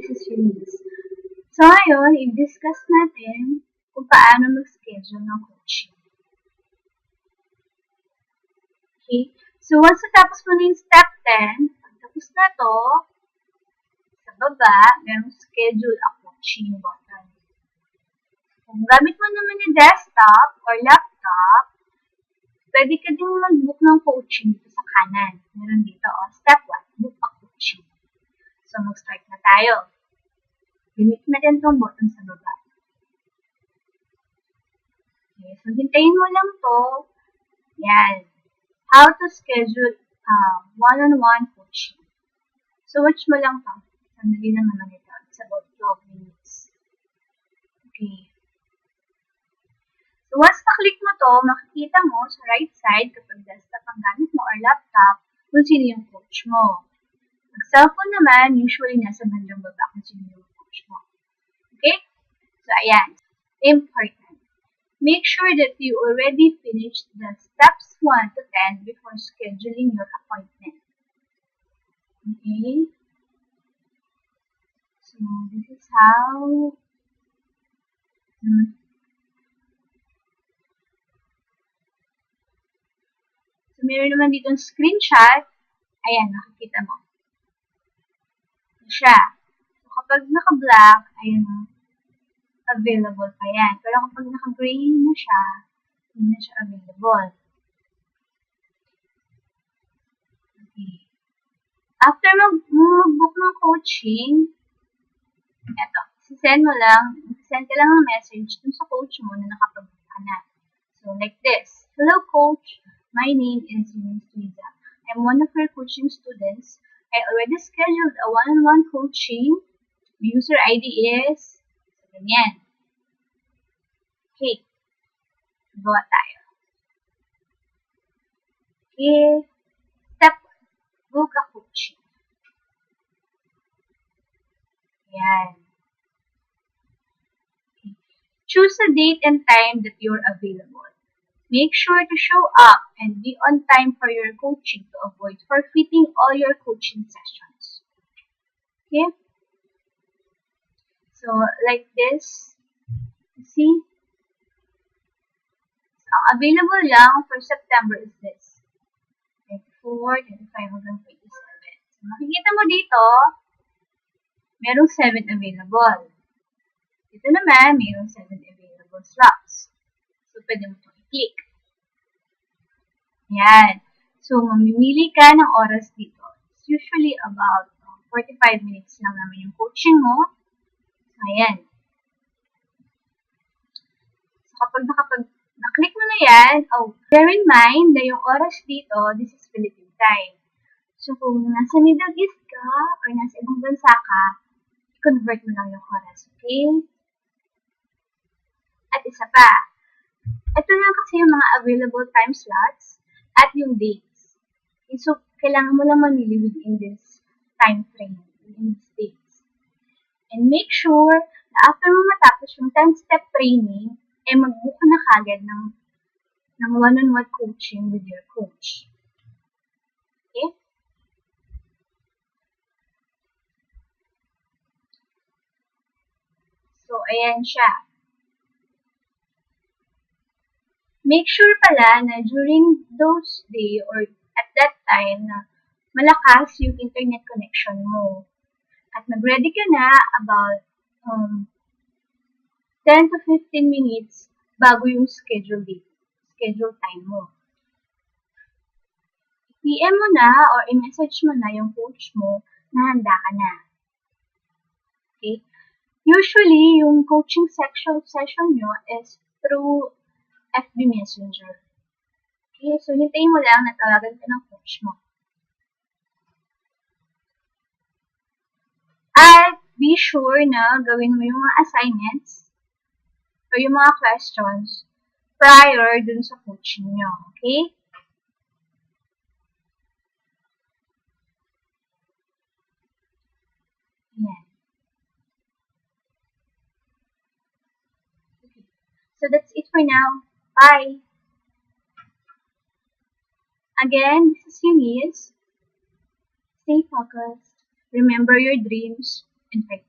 this is Eunice. So ngayon, i-discuss natin kung paano mag-schedule ng coaching. Okay? So once natapos mo na yung step 10, pagtapos na to, sa baba, merong schedule a coaching button. Kung gamit mo naman yung desktop or laptop, pwede ka din mag-book ng coaching dito sa kanan. Meron dito, step 1, book a coaching. So, mag-start na tayo. Limit natin itong button sa baba. Okay, so hintayin mo lang to. Yan. How to schedule one-on-one coaching. So, watch mo lang to. Sandali lang naman ito. It's about 12 minutes. Okay. So, once na-click mo to, makikita mo sa right side, kapag desktop ang gamit mo or laptop, kung sino yung coach mo. Pag cellphone naman, usually nasa bandang baba kung sino yung coach mo. Okay? So, ayan. Important. Make sure that you already finished the steps 1 to 10 before scheduling your appointment. Okay? So, this is how meron naman dito screenshot. Ayan, nakikita mo. Siya. So, kapag naka-black, ayan, available pa yan. Pero kapag naka-gray na siya, hindi na siya available. Okay. After mag-book ng coaching, eto, sisend ka lang ng message dun sa coach mo na nakapag-book ka na. So, like this. Hello, coach. My name is Eunice. I'm one of your coaching students. I already scheduled a one-on-one coaching. My user ID is ganyan. Okay. Gawa tayo. Okay. Step 1. Book a coaching. Yan. Okay. Choose a date and time that you're available. Make sure to show up and be on time for your coaching to avoid forfeiting all your coaching sessions. Okay? So, like this, you see? So, ang available lang for September is this. 24, 25, hanggang 27. So, makikita mo dito, merong 7 available. Dito naman, merong 7 available slots. So, pwede mo itong i-click. Yan. So, mamimili ka ng oras dito. It's usually about 45 minutes lang naman yung coaching mo. So, ayan. So, kapag na-click mo na yan, bear in mind na yung oras dito, this is Philippine time. So, kung nasa Middle East ka or nasa ibang bansa ka, i-convert mo lang yung oras. Okay? At isa pa, ito lang kasi yung mga available time slots at yung dates. Okay, so, kailangan mo lang mamili within this time frame, within these dates. And make sure na after mo matapos yung 10-step training, mag-book ka na kagad ng one-on-one coaching with your coach. Okay? So, ayan siya. Make sure pala na during those day or at that time na malakas yung internet connection mo. At mag-ready ka na about 10 to 15 minutes bago yung schedule time mo. I-PM mo na or i-message mo na yung coach mo na handa ka na. Okay? Usually, yung coaching session nyo is through FB Messenger. Okay, so hintayin mo lang na tawagan ka ng coach mo. At be sure na gawin mo yung mga assignments or yung mga questions prior dun sa coaching nyo. Okay? Yan. Okay. So that's it for now. Bye! Again, this is Eunice. Stay focused, remember your dreams, and fight